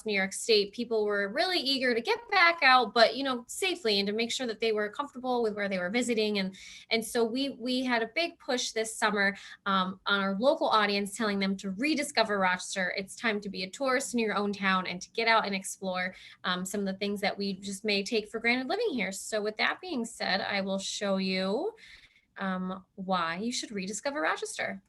New York State, people were really eager to get back out, but safely, and to make sure that they were comfortable with where they were visiting. And so we had a big push this summer on our local audience, telling them to rediscover Rochester. It's time to be a tourist in your own town and to get out and explore some of the things that we just may take for granted living here. So with that being said, I will show you why you should rediscover Rochester.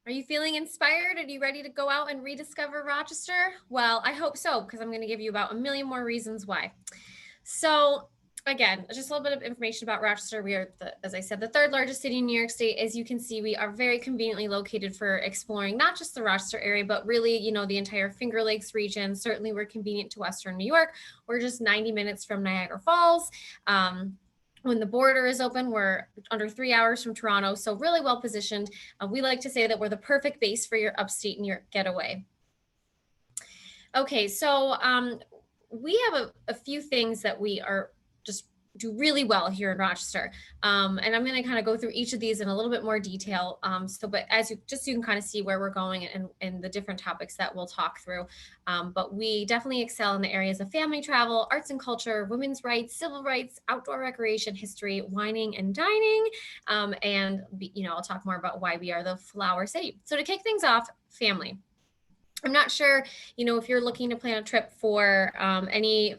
Are you feeling inspired? Are you ready to go out and rediscover Rochester? Well, I hope so, because I'm going to give you about a million more reasons why. So again, just a little bit of information about Rochester. We are, as I said, the third largest city in New York State. As you can see, we are very conveniently located for exploring not just the Rochester area, but really, the entire Finger Lakes region. Certainly, we're convenient to Western New York. We're just 90 minutes from Niagara Falls. When the border is open, we're under 3 hours from Toronto, so really well positioned. We like to say that we're the perfect base for your upstate New York getaway. Okay, so we have a few things that we are just do really well here in Rochester. And I'm going to kind of go through each of these in a little bit more detail. But so you can kind of see where we're going and the different topics that we'll talk through. But we definitely excel in the areas of family travel, arts and culture, women's rights, civil rights, outdoor recreation, history, wining and dining. And I'll talk more about why we are the Flower City. So to kick things off, family. I'm not sure, if you're looking to plan a trip for any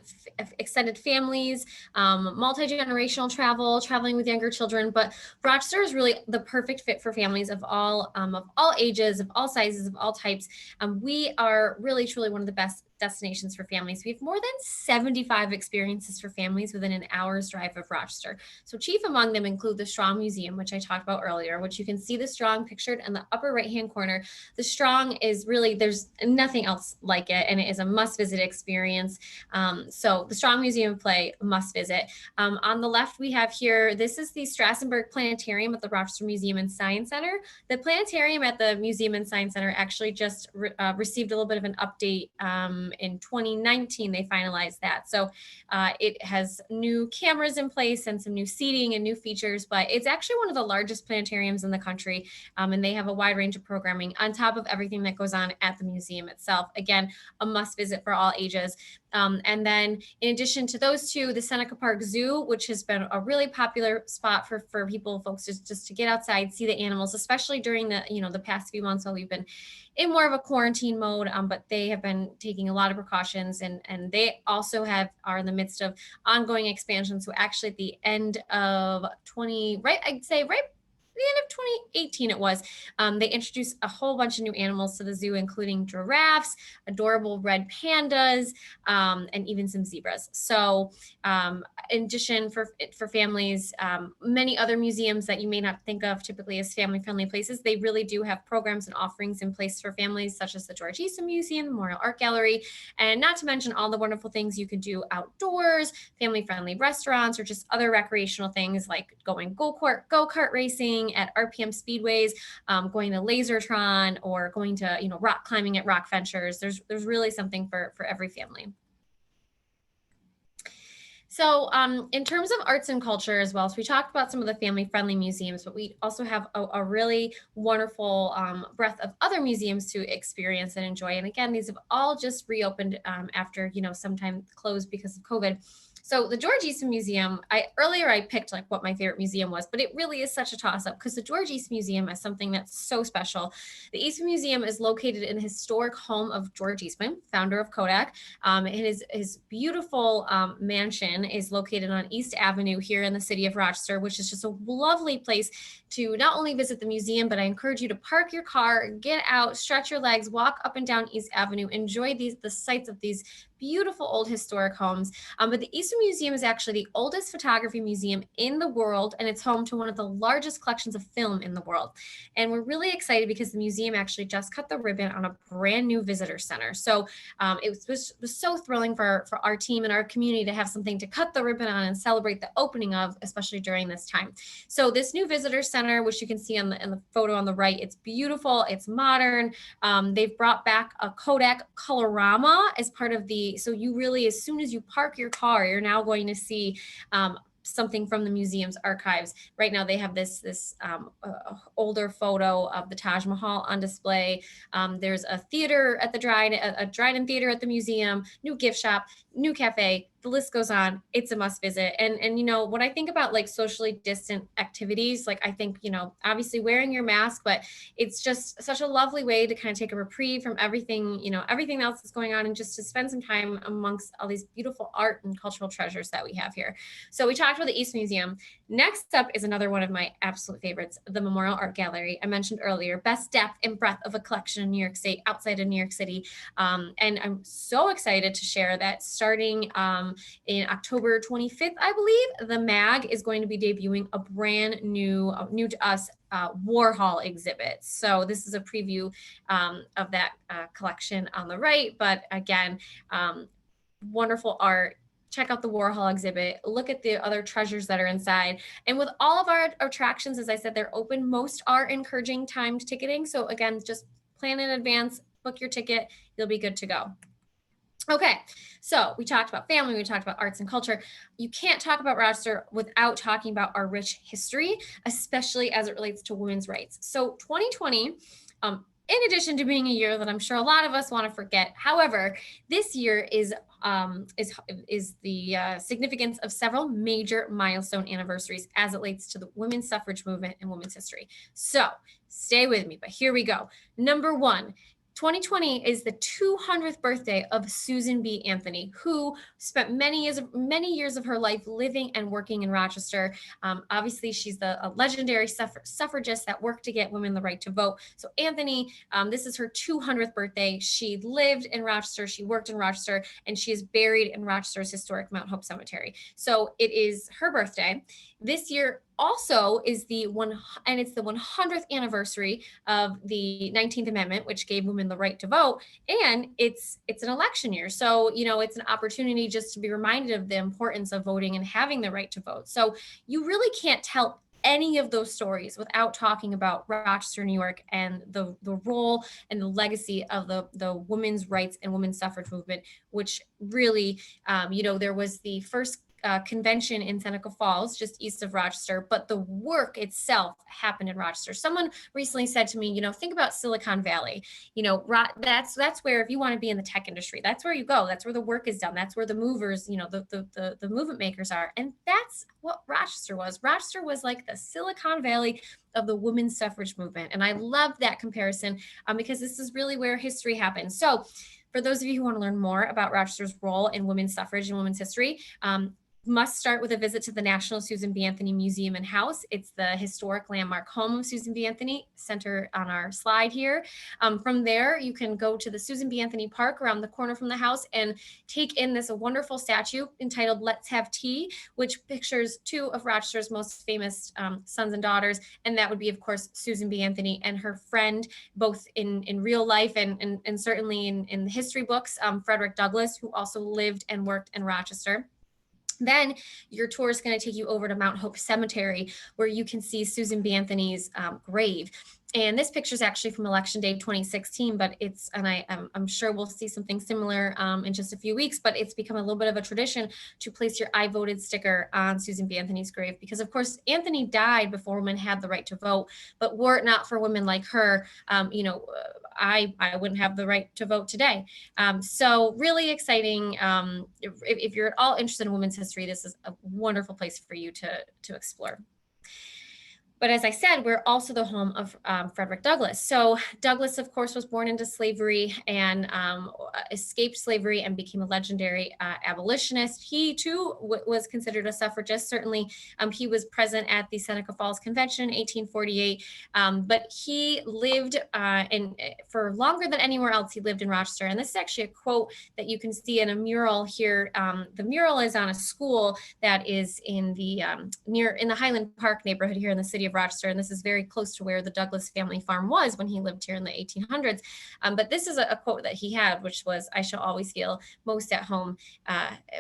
extended families, multi-generational travel, traveling with younger children, but Rochester is really the perfect fit for families of all ages, of all sizes, of all types. We are really, truly one of the best destinations for families. We have more than 75 experiences for families within an hour's drive of Rochester. So chief among them include the Strong Museum, which I talked about earlier, which you can see the Strong pictured in the upper right-hand corner. The Strong is really, there's nothing else like it, and it is a must-visit experience. So the Strong Museum Play, must visit. On the left, we have here, this is the Strassenberg Planetarium at the Rochester Museum and Science Center. The planetarium at the Museum and Science Center actually just received a little bit of an update. In 2019, they finalized that. So it has new cameras in place and some new seating and new features, but it's actually one of the largest planetariums in the country. And they have a wide range of programming on top of everything that goes on at the museum itself. Again, a must visit for all ages. And then in addition to those two, the Seneca Park Zoo, which has been a really popular spot for folks just to get outside, see the animals, especially during the past few months while we've been in more of a quarantine mode, but they have been taking a lot of precautions, and they also are in the midst of ongoing expansion. So actually at the end of the end of 2018 it was, they introduced a whole bunch of new animals to the zoo, including giraffes, adorable red pandas, and even some zebras. So in addition, for families, many other museums that you may not think of typically as family-friendly places, they really do have programs and offerings in place for families, such as the George Easton Museum, the Memorial Art Gallery, and not to mention all the wonderful things you can do outdoors, family-friendly restaurants, or just other recreational things like going go-kart racing at RPM speedways, going to Lasertron, or going to rock climbing at Rock Ventures. There's really something for every family. So, in terms of arts and culture as well, so we talked about some of the family-friendly museums, but we also have a really wonderful breadth of other museums to experience and enjoy. And again, these have all just reopened after sometime closed because of COVID. So the George Eastman Museum, I picked like what my favorite museum was, but it really is such a toss-up because the George Eastman Museum is something that's so special. The Eastman Museum is located in the historic home of George Eastman, founder of Kodak. His beautiful mansion is located on East Avenue here in the city of Rochester, which is just a lovely place to not only visit the museum, but I encourage you to park your car, get out, stretch your legs, walk up and down East Avenue, enjoy the sights of these beautiful old historic homes. But the Eastman Museum is actually the oldest photography museum in the world, and it's home to one of the largest collections of film in the world. And we're really excited because the museum actually just cut the ribbon on a brand new visitor center. So it was so thrilling for our team and our community to have something to cut the ribbon on and celebrate the opening of, especially during this time. So this new visitor center, which you can see in the photo on the right, it's beautiful, it's modern. They've brought back a Kodak Colorama as part of so you really, as soon as you park your car, you're now going to see something from the museum's archives. Right now, they have this older photo of the Taj Mahal on display. There's a theater at the Dryden Theater at the museum, new gift shop, new cafe. The list goes on. It's a must visit. And when I think about like socially distant activities, like I think obviously wearing your mask, but it's just such a lovely way to kind of take a reprieve from everything else that's going on, and just to spend some time amongst all these beautiful art and cultural treasures that we have here. So we talked about the East Museum. Next up is another one of my absolute favorites, the Memorial Art Gallery. I mentioned earlier, best depth and breadth of a collection in New York State, outside of New York City. And I'm so excited to share that starting in October 25th, I believe, the MAG is going to be debuting a brand new to us Warhol exhibit. So this is a preview of that collection on the right. But again, wonderful art. Check out the Warhol exhibit, look at the other treasures that are inside. And with all of our attractions, as I said, they're open. Most are encouraging timed ticketing. So again, just plan in advance, book your ticket, you'll be good to go. Okay, so we talked about family, we talked about arts and culture. You can't talk about Rochester without talking about our rich history, especially as it relates to women's rights. So 2020, in addition to being a year that I'm sure a lot of us want to forget, however, this year is the significance of several major milestone anniversaries as it relates to the women's suffrage movement and women's history. So stay with me, but here we go. Number one, 2020 is the 200th birthday of Susan B. Anthony, who spent many years of her life living and working in Rochester. Obviously, she's a legendary suffragist that worked to get women the right to vote. So Anthony, this is her 200th birthday. She lived in Rochester, she worked in Rochester, and she is buried in Rochester's historic Mount Hope Cemetery. So it is her birthday. This year also is the 100th anniversary of the 19th Amendment, which gave women the right to vote, and it's an election year. So, it's an opportunity just to be reminded of the importance of voting and having the right to vote. So you really can't tell any of those stories without talking about Rochester, New York, and the role and the legacy of the women's rights and women's suffrage movement, which really, there was the first convention in Seneca Falls, just east of Rochester, but the work itself happened in Rochester. Someone recently said to me, think about Silicon Valley. That's where, if you want to be in the tech industry, that's where you go. That's where the work is done. That's where the movers, the movement makers are. And that's what Rochester was. Rochester was like the Silicon Valley of the women's suffrage movement. And I love that comparison because this is really where history happened. So for those of you who want to learn more about Rochester's role in women's suffrage and women's history, must start with a visit to the National Susan B. Anthony Museum and House. It's the historic landmark home of Susan B. Anthony, center on our slide here. From there, you can go to the Susan B. Anthony Park around the corner from the house and take in this wonderful statue entitled Let's Have Tea, which pictures two of Rochester's most famous sons and daughters. And that would be, of course, Susan B. Anthony and her friend, both in real life and certainly in the history books, Frederick Douglass, who also lived and worked in Rochester. Then your tour is going to take you over to Mount Hope Cemetery, where you can see Susan B. Anthony's grave. And this picture is actually from Election Day 2016, but I'm sure we'll see something similar in just a few weeks, but it's become a little bit of a tradition to place your I voted sticker on Susan B. Anthony's grave, because of course, Anthony died before women had the right to vote, but were it not for women like her, I wouldn't have the right to vote today. So really exciting. If you're at all interested in women's history, this is a wonderful place for you to explore. But as I said, we're also the home of Frederick Douglass. So Douglass, of course, was born into slavery and escaped slavery and became a legendary abolitionist. He too was considered a suffragist. Certainly, he was present at the Seneca Falls Convention in 1848, but he lived for longer than anywhere else. He lived in Rochester. And this is actually a quote that you can see in a mural here. The mural is on a school that is in the in the Highland Park neighborhood here in the city of Rochester, and this is very close to where the Douglass family farm was when he lived here in the 1800s. But this is a quote that he had, which was, "I shall always feel most at home,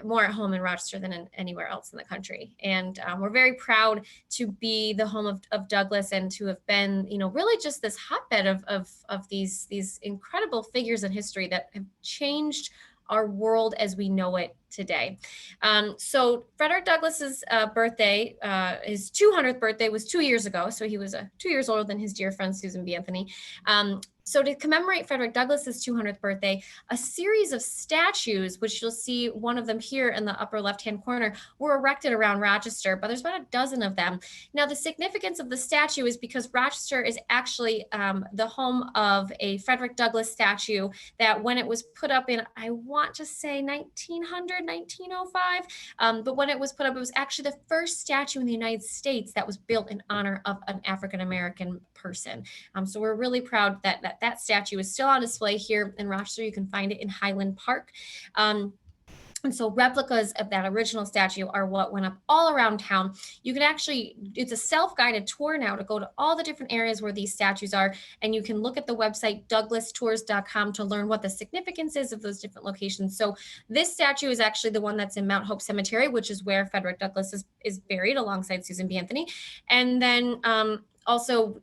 more at home in Rochester than anywhere else in the country." And we're very proud to be the home of Douglass and to have been, really just this hotbed of these incredible figures in history that have changed our world as we know it today. So Frederick Douglass's birthday, his 200th birthday was 2 years ago. So he was 2 years older than his dear friend, Susan B. Anthony. So to commemorate Frederick Douglass's 200th birthday, a series of statues, which you'll see one of them here in the upper left-hand corner, were erected around Rochester, but there's about a dozen of them. Now, the significance of the statue is because Rochester is actually the home of a Frederick Douglass statue that when it was put up in, I want to say 1900, 1905, but when it was put up, it was actually the first statue in the United States that was built in honor of an African-American person. So we're really proud that statue is still on display here in Rochester. You can find it in Highland Park. And so replicas of that original statue are what went up all around town. You can actually, it's a self-guided tour now to go to all the different areas where these statues are. And you can look at the website douglasstours.com to learn what the significance is of those different locations. So this statue is actually the one that's in Mount Hope Cemetery, which is where Frederick Douglass is buried alongside Susan B. Anthony. And then also,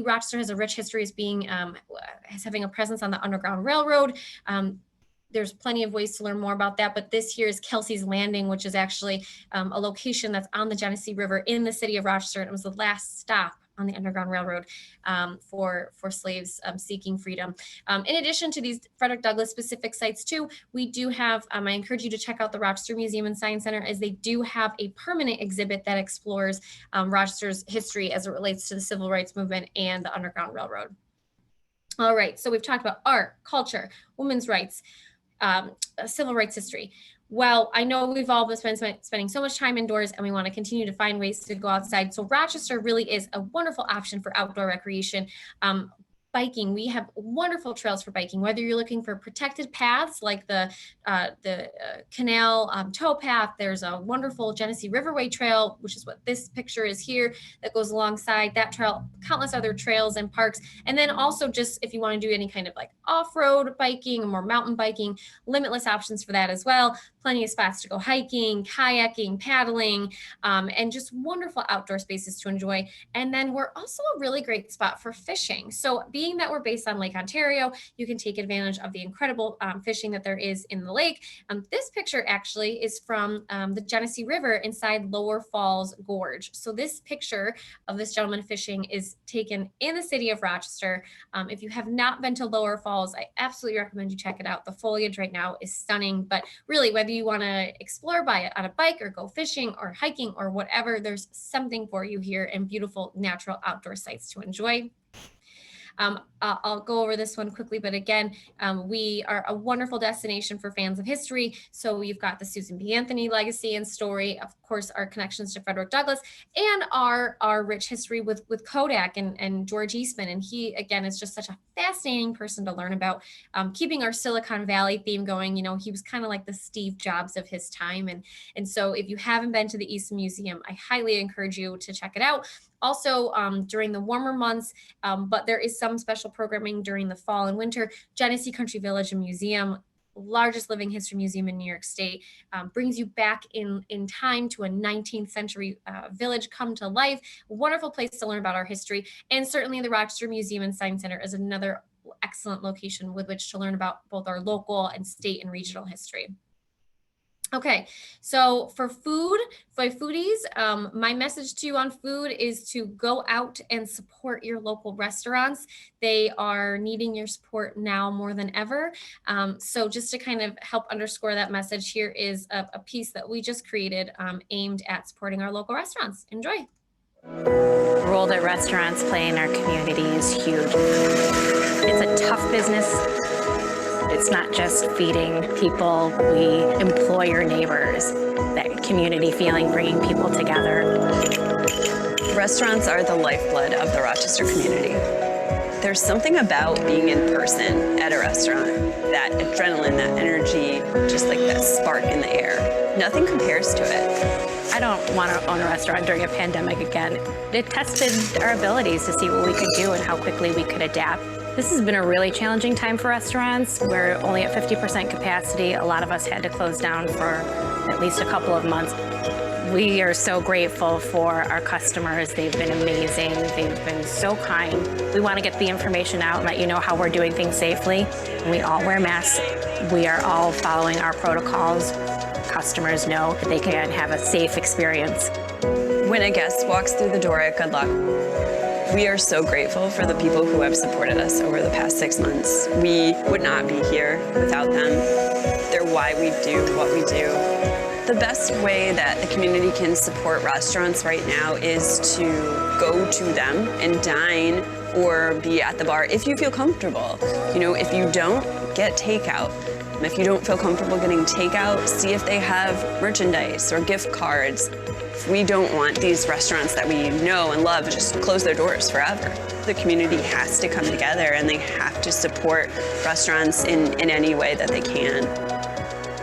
Rochester has a rich history as having a presence on the Underground Railroad. There's plenty of ways to learn more about that, but this here is Kelsey's Landing, which is actually a location that's on the Genesee River in the city of Rochester. It was the last stop on the Underground Railroad for slaves seeking freedom. In addition to these Frederick Douglass specific sites too, we do have, I encourage you to check out the Rochester Museum and Science Center, as they do have a permanent exhibit that explores Rochester's history as it relates to the Civil Rights Movement and the Underground Railroad. All right, so we've talked about art, culture, women's rights, civil rights history. Well, I know we've all been spending so much time indoors, and we want to continue to find ways to go outside. So Rochester really is a wonderful option for outdoor recreation. Biking, we have wonderful trails for biking, whether you're looking for protected paths like the canal tow path. There's a wonderful Genesee Riverway trail, which is what this picture is here, that goes alongside that trail, countless other trails and parks. And then also just if you want to do any kind of like off-road biking or more mountain biking, limitless options for that as well. Plenty of spots to go hiking, kayaking, paddling, and just wonderful outdoor spaces to enjoy. And then we're also a really great spot for fishing. So being that we're based on Lake Ontario, you can take advantage of the incredible fishing that there is in the lake. This picture actually is from the Genesee River inside Lower Falls Gorge. So this picture of this gentleman fishing is taken in the city of Rochester. If you have not been to Lower Falls, I absolutely recommend you check it out. The foliage right now is stunning, but really whether you want to explore on a bike or go fishing or hiking or whatever, there's something for you here and beautiful natural outdoor sites to enjoy. I'll go over this one quickly, but again, we are a wonderful destination for fans of history. So we've got the Susan B. Anthony legacy and story, of course, our connections to Frederick Douglass, and our rich history with Kodak and George Eastman. And he, again, is just such a fascinating person to learn about. Keeping our Silicon Valley theme going, he was kind of like the Steve Jobs of his time. And so if you haven't been to the Eastman Museum, I highly encourage you to check it out. Also, during the warmer months, but there is some special programming during the fall and winter. Genesee Country Village and Museum, largest living history museum in New York State, brings you back in time to a 19th century village come to life. Wonderful place to learn about our history. And certainly the Rochester Museum and Science Center is another excellent location with which to learn about both our local and state and regional history. Okay, so for foodies, my message to you on food is to go out and support your local restaurants. They are needing your support now more than ever. So just to kind of help underscore that message, here is a piece that we just created aimed at supporting our local restaurants. Enjoy. The role that restaurants play in our community is huge. It's a tough business. It's not just feeding people. We employ your neighbors, that community feeling, bringing people together. Restaurants are the lifeblood of the Rochester community. There's something about being in person at a restaurant, that adrenaline, that energy, just like that spark in the air. Nothing compares to it. I don't want to own a restaurant during a pandemic again. It tested our abilities to see what we could do and how quickly we could adapt. This has been a really challenging time for restaurants. We're only at 50% capacity. A lot of us had to close down for at least a couple of months. We are so grateful for our customers. They've been amazing. They've been so kind. We want to get the information out and let you know how we're doing things safely. We all wear masks. We are all following our protocols. Customers know that they can have a safe experience. When a guest walks through the door at Good Luck, we are so grateful for the people who have supported us over the past 6 months. We would not be here without them. They're why we do what we do. The best way that the community can support restaurants right now is to go to them and dine or be at the bar if you feel comfortable. You know, if you don't, get takeout. If you don't feel comfortable getting takeout, see if they have merchandise or gift cards. We don't want these restaurants that we know and love just close their doors forever. The community has to come together and they have to support restaurants in any way that they can.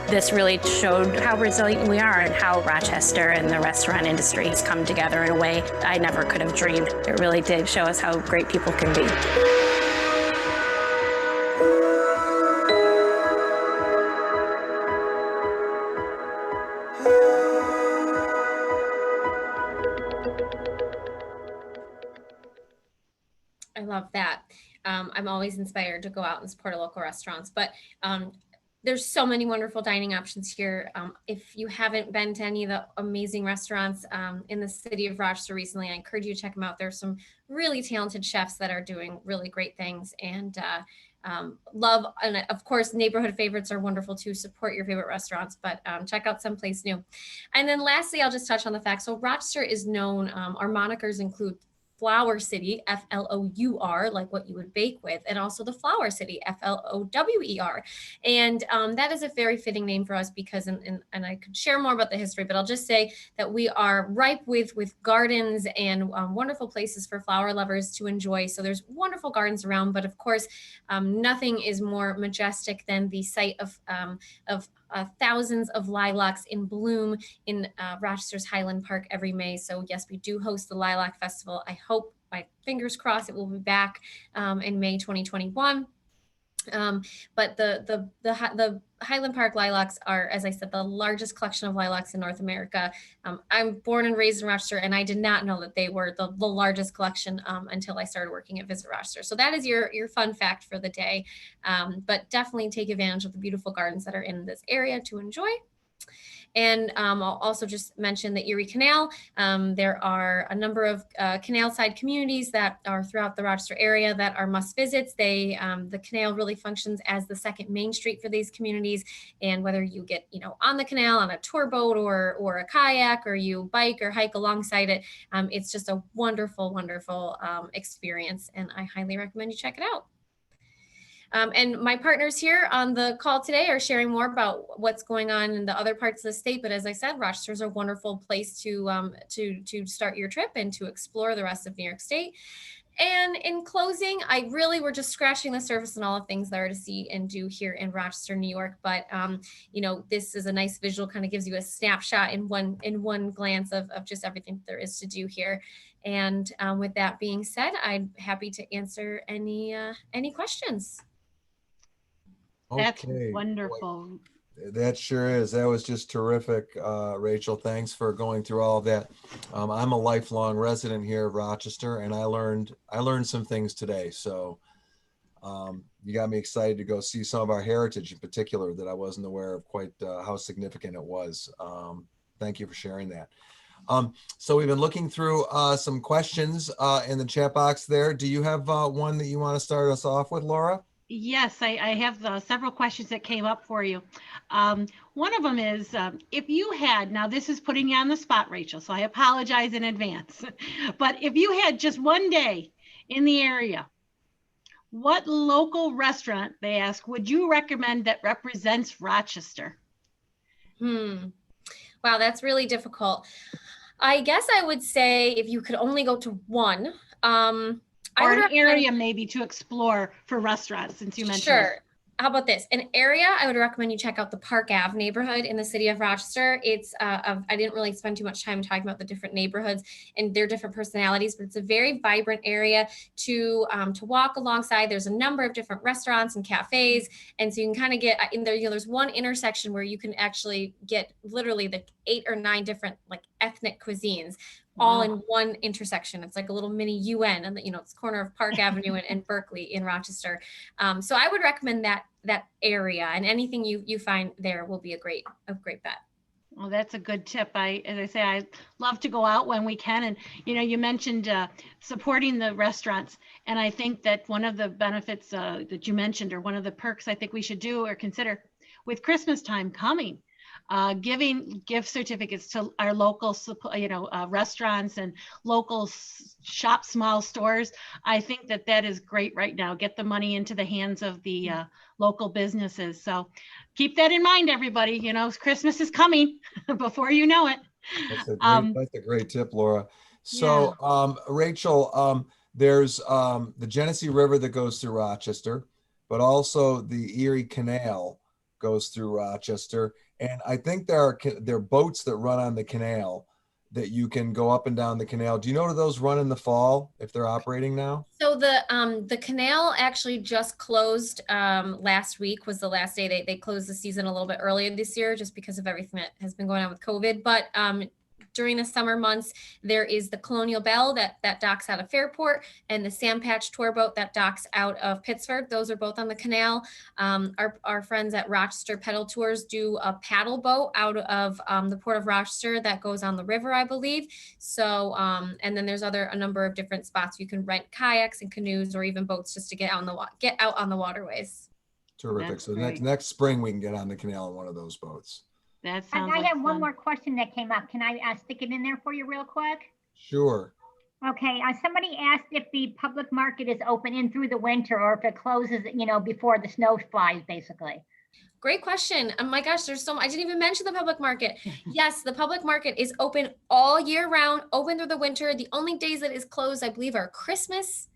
This really showed how resilient we are and how Rochester and the restaurant industry has come together in a way I never could have dreamed. It really did show us how great people can be. I love that. I'm always inspired to go out and support our local restaurants, but there's so many wonderful dining options here. If you haven't been to any of the amazing restaurants in the city of Rochester recently, I encourage you to check them out. There's some really talented chefs that are doing really great things, and love, and of course, neighborhood favorites are wonderful too. Support your favorite restaurants, but check out someplace new. And then lastly, I'll just touch on the fact. So Rochester is known, our monikers include Flour City, Flour, like what you would bake with, and also the Flower City, Flower. And that is a very fitting name for us because, and I could share more about the history, but I'll just say that we are ripe with gardens and wonderful places for flower lovers to enjoy. So there's wonderful gardens around, but of course, nothing is more majestic than the sight of thousands of lilacs in bloom in Rochester's Highland Park every May. So yes, we do host the Lilac Festival. I hope, my fingers crossed, it will be back in May 2021. But the Highland Park lilacs are, as I said, the largest collection of lilacs in North America. I'm born and raised in Rochester, and I did not know that they were the largest collection until I started working at Visit Rochester. So that is your fun fact for the day. But definitely take advantage of the beautiful gardens that are in this area to enjoy. And I'll also just mention the Erie Canal. There are a number of canal side communities that are throughout the Rochester area that are must visits. The canal really functions as the second main street for these communities. And whether you get, on the canal on a tour boat or a kayak, or you bike or hike alongside it, it's just a wonderful, wonderful experience. And I highly recommend you check it out. And my partners here on the call today are sharing more about what's going on in the other parts of the state. But as I said, Rochester is a wonderful place to start your trip and to explore the rest of New York State. And in closing, we're just scratching the surface on all the things there are to see and do here in Rochester, New York. But this is a nice visual, kind of gives you a snapshot in one glance of just everything there is to do here. And with that being said, I'm happy to answer any questions. That's Okay. wonderful. That sure is. That was just terrific, Rachel. Thanks for going through all of that. I'm a lifelong resident here of Rochester, and I learned some things today. So you got me excited to go see some of our heritage in particular that I wasn't aware of quite how significant it was. Thank you for sharing that. So we've been looking through some questions in the chat box there. Do you have one that you want to start us off with, Laura? Yes, I have several questions that came up for you. One of them is, if you had, now this is putting you on the spot, Rachel, so I apologize in advance. But if you had just one day in the area, what local restaurant, they ask, would you recommend that represents Rochester? Wow, that's really difficult. I guess I would say if you could only go to one, I Or would an recommend, area maybe to explore for restaurants, since you mentioned sure. it. How about this? An area I would recommend you check out the Park Ave neighborhood in the city of Rochester. It's I didn't really spend too much time talking about the different neighborhoods and their different personalities, but it's a very vibrant area to walk alongside. There's a number of different restaurants and cafes, and so you can kind of get in there. You know, there's one intersection where you can actually get literally the 8 or 9 different like ethnic cuisines all in one intersection. It's like a little mini UN, and you know, it's corner of Park Avenue and Berkeley in Rochester. So I would recommend that area, and anything you find there will be a great bet. Well, that's a good tip. As I say, I love to go out when we can. And, you know, you mentioned supporting the restaurants. And I think that one of the benefits that you mentioned, or one of the perks I think we should do or consider with Christmas time coming, giving gift certificates to our local, restaurants and local shop, small stores. I think that is great right now. Get the money into the hands of the local businesses. So keep that in mind, everybody. You know, Christmas is coming before you know it. That's a great tip, Laura. So, Rachel, there's the Genesee River that goes through Rochester, but also the Erie Canal goes through Rochester. And I think there are boats that run on the canal that you can go up and down the canal. Do you know, do those run in the fall if they're operating now? So the canal actually just closed last week was the last day. They closed the season a little bit earlier this year just because of everything that has been going on with COVID. But during the summer months, there is the Colonial Bell that docks out of Fairport, and the Sand Patch tour boat that docks out of Pittsburgh. Those are both on the canal. Our friends at Rochester Pedal Tours do a paddle boat out of the Port of Rochester that goes on the river, I believe. So, and then there's a number of different spots you can rent kayaks and canoes, or even boats just to get out on the waterways. Terrific. That's So great. next spring we can get on the canal in one of those boats. That And sounds I like have one fun. more question that came up. Can I stick it in there for you real quick? Sure. Okay, somebody asked if the public market is open in through the winter or if it closes, before the snow flies, basically. Great question. Oh my gosh, I didn't even mention the public market. Yes, the public market is open all year round, open through the winter. The only days that is closed, I believe, are Christmas,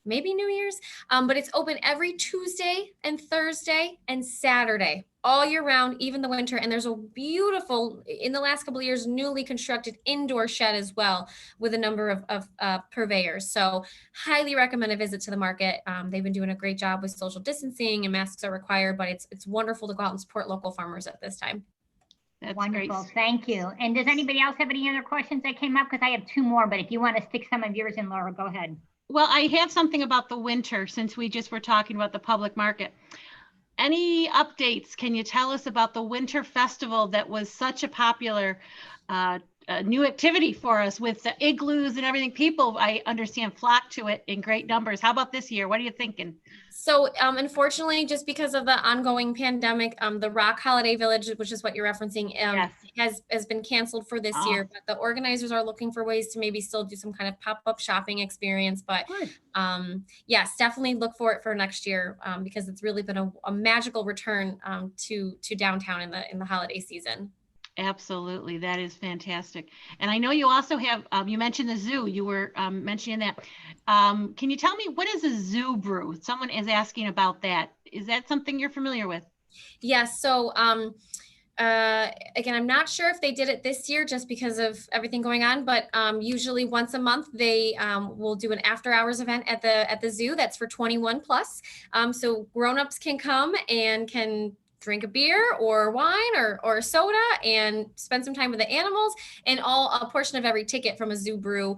maybe New Year's, but it's open every Tuesday and Thursday and Saturday all year round, even the winter. And there's a beautiful, in the last couple of years, newly constructed indoor shed as well with a number of purveyors. So highly recommend a visit to the market. They've been doing a great job with social distancing, and masks are required, but it's wonderful to go out and support local farmers at this time. That's Wonderful. great. Thank you. And does anybody else have any other questions that came up? Because I have 2 more, but if you want to stick some of yours in, Laura, go ahead. Well, I have something about the winter, since we just were talking about the public market. Any updates? Can you tell us about the winter festival that was such a popular new activity for us with the igloos and everything? People, I understand, flock to it in great numbers. How about this year? What are you thinking? So unfortunately, just because of the ongoing pandemic, the Rock Holiday Village, which is what you're referencing, Yes. has been canceled for this year. But the organizers are looking for ways to maybe still do some kind of pop-up shopping experience. But yes, definitely look for it for next year because it's really been a magical return to downtown in the holiday season. Absolutely. That is fantastic. And I know you also have, you mentioned the zoo. You were mentioning that. Can you tell me, what is a zoo brew? Someone is asking about that. Is that something you're familiar with? Yes. So Again, I'm not sure if they did it this year just because of everything going on, but usually once a month they will do an after hours event at the zoo that's for 21 plus. So grown-ups can come and can drink a beer or wine or a soda and spend some time with the animals, and a portion of every ticket from a zoo brew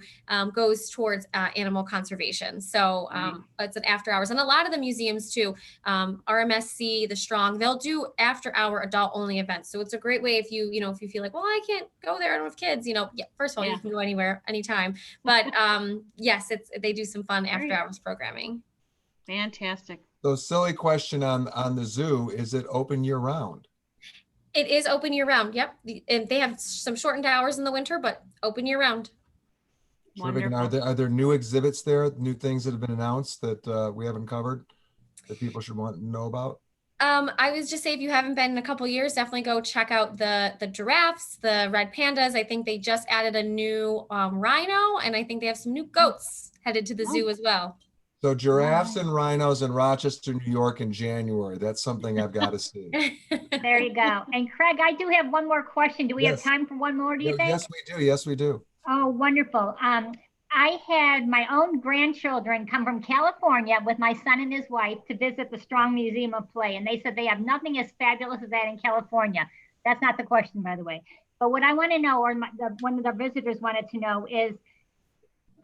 goes towards animal conservation. So it's an after hours, and a lot of the museums too, RMSC, the Strong, they'll do after hour adult only events. So it's a great way if you feel like, well, I can't go there, I don't have kids, first of all, you can go anywhere, anytime. But yes, they do some fun after hours programming. Fantastic. So silly question on the zoo, is it open year round? It is open year round. Yep. And they have some shortened hours in the winter, but open year round. Terrific. And are there new exhibits there, new things that have been announced that we haven't covered that people should want to know about? I was just say, if you haven't been in a couple of years, definitely go check out the giraffes, the red pandas. I think they just added a new rhino, and I think they have some new goats headed to the zoo as well. So giraffes and rhinos in Rochester, New York in January. That's something I've got to see. There you go. And Craig, I do have one more question. Do we have time for one more, do you think? Yes, we do. Yes, we do. Oh, wonderful. I had my own grandchildren come from California with my son and his wife to visit the Strong Museum of Play. And they said they have nothing as fabulous as that in California. That's not the question, by the way. But what I want to know, or one of the visitors wanted to know, is,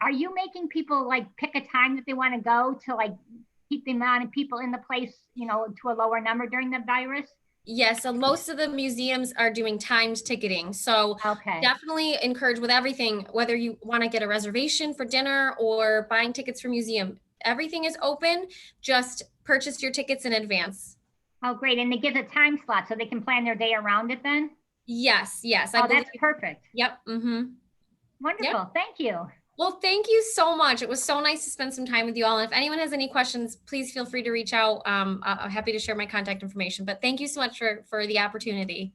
are you making people like pick a time that they want to go to, like keep the amount of people in the place, to a lower number during the virus? Yes, so most of the museums are doing timed ticketing. So definitely encourage with everything, whether you want to get a reservation for dinner or buying tickets for museum, everything is open. Just purchase your tickets in advance. Oh, great. And they give a time slot so they can plan their day around it then? Yes. That's perfect. Yep. Mm-hmm. Wonderful. Yep. Thank you. Well, thank you so much. It was so nice to spend some time with you all. And if anyone has any questions, please feel free to reach out. I'm happy to share my contact information. But thank you so much for the opportunity.